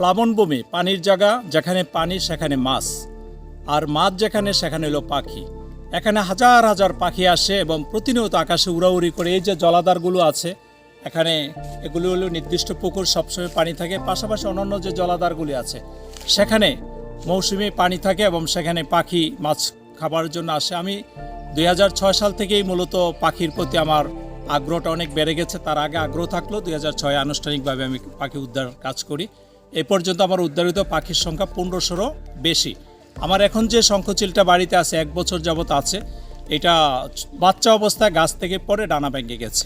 প্লাবনভূমি, পানির জায়গা, যেখানে পানি সেখানে মাছ, আর মাছ যেখানে সেখানে হলো পাখি। এখানে হাজার হাজার পাখি আসে এবং প্রতিনিয়ত আকাশে উড়াউড়ি করে। এই যে জলাধারগুলো আছে এখানে, এগুলো হলো নির্দিষ্ট পুকুর, সবসময় পানি থাকে। পাশাপাশি অন্যান্য যে জলাধারগুলি আছে সেখানে মৌসুমি পানি থাকে এবং সেখানে পাখি মাছ খাবার জন্য আসে। আমি 2006 সাল থেকেই মূলত পাখির প্রতি আমার আগ্রহটা অনেক বেড়ে গেছে। তার আগে আগ্রহ থাকলো, 2006 আনুষ্ঠানিকভাবে আমি পাখি উদ্ধার কাজ করি। এ পর্যন্ত আমার উদ্ধারিত পাখির সংখ্যা 1500-রও বেশি। আমার এখন যে শঙ্খচিলটা বাড়িতে আছে, 1 বছর যাবত আছে, এটা বাচ্চা অবস্থায় গাছ থেকে পড়ে ডানা ভেঙে গেছে।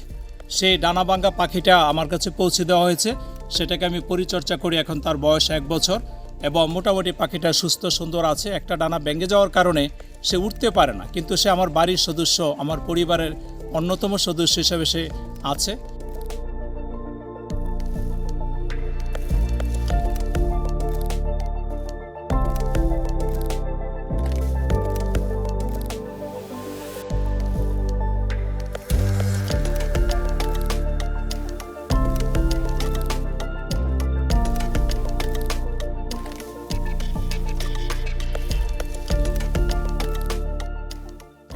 সেই ডানা ভাঙা পাখিটা আমার কাছে পৌঁছে দেওয়া হয়েছে, সেটাকে আমি পরিচর্যা করি। এখন তার বয়স 1 বছর এবং মোটামুটি পাখিটা সুস্থ সুন্দর আছে। একটা ডানা ভেঙে যাওয়ার কারণে সে উঠতে পারে না, কিন্তু সে আমার বাড়ির সদস্য, আমার পরিবারের অন্যতম সদস্য হিসেবে সে আছে।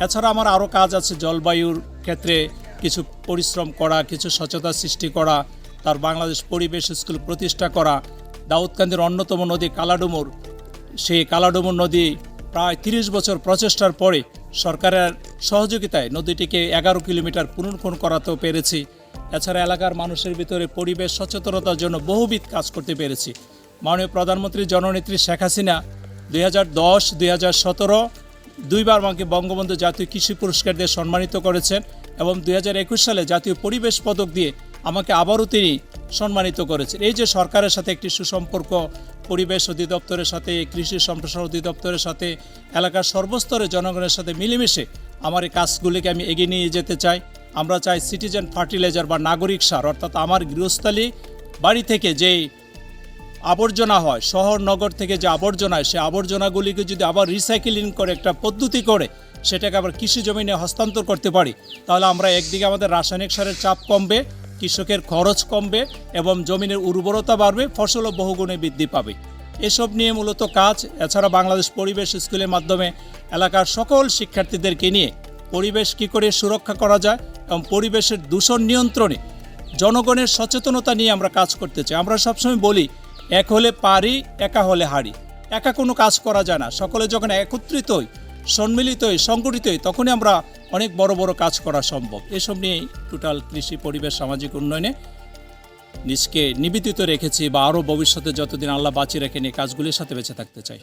এছাড়া আমার আরও কাজ আছে, জলবায়ুর ক্ষেত্রে কিছু পরিশ্রম করা, কিছু সচেতনতা সৃষ্টি করা, তার বাংলাদেশ পরিবেশ স্কুল প্রতিষ্ঠা করা। দাউদকান্দির অন্যতম নদী কালাডুমুর, সেই কালাডুমুর নদী প্রায় 30 বছর প্রচেষ্টার পরে সরকারের সহযোগিতায় নদীটিকে 11 কিলোমিটার পুনর্খনন করাতেও পেরেছি। এছাড়া এলাকার মানুষের ভিতরে পরিবেশ সচেতনতার জন্য বহুবিধ কাজ করতে পেরেছি। মাননীয় প্রধানমন্ত্রী জননেত্রী শেখ হাসিনা 2010, 2017 দুইবার আমাকে বঙ্গবন্ধু জাতীয় কৃষি পুরস্কার দিয়ে সম্মানিত করেছেন এবং 2021 সালে জাতীয় পরিবেশ পদক দিয়ে আমাকে আবারও তিনি সম্মানিত করেছেন। এই যে সরকারের সাথে একটি সুসম্পর্ক, পরিবেশ অধিদপ্তরের সাথে, কৃষি সম্প্রসারণ অধিদপ্তরের সাথে, এলাকার সর্বস্তরের জনগণের সাথে মিলেমিশে আমার এই কাজগুলিকে আমি এগিয়ে নিয়ে যেতে চাই। আমরা চাই সিটিজেন ফার্টিলাইজার বা নাগরিক সার, অর্থাৎ আমার গৃহস্থালী বাড়ি থেকে যেই আবর্জনা হয়, শহর নগর থেকে যে আবর্জনা হয়, সেই আবর্জনাগুলিকে যদি আবার রিসাইকেলিং করে একটা পদ্ধতি করে সেটাকে আবার কৃষি জমিনে হস্তান্তর করতে পারি, তাহলে আমরা একদিকে আমাদের রাসায়নিক সারের চাপ কমবে, কৃষকের খরচ কমবে এবং জমিনের উর্বরতা বাড়বে, ফসলও বহুগুণে বৃদ্ধি পাবে। এসব নিয়ে মূলত কাজ। এছাড়া বাংলাদেশ পরিবেশ স্কুলের মাধ্যমে এলাকার সকল শিক্ষার্থীদেরকে নিয়ে পরিবেশ কী করে সুরক্ষা করা যায় এবং পরিবেশের দূষণ নিয়ন্ত্রণে জনগণের সচেতনতা নিয়ে আমরা কাজ করতে চাই। আমরা সবসময় বলি, এক হলে পারি, একা হলে হারি। একা কোনো কাজ করা যায় না। সকলে যখন একত্রিত হই, সম্মিলিত হই, সংগঠিত হই, তখনই আমরা অনেক বড় বড় কাজ করা সম্ভব। এসব নিয়েই টোটাল কৃষি, পরিবেশ, সামাজিক উন্নয়নে নিজকে নিবেদিত রেখেছি বা আরও ভবিষ্যতে যতদিন আল্লাহ বাঁচিয়ে রেখেন এই কাজগুলির সাথে বেঁচে থাকতে চাই।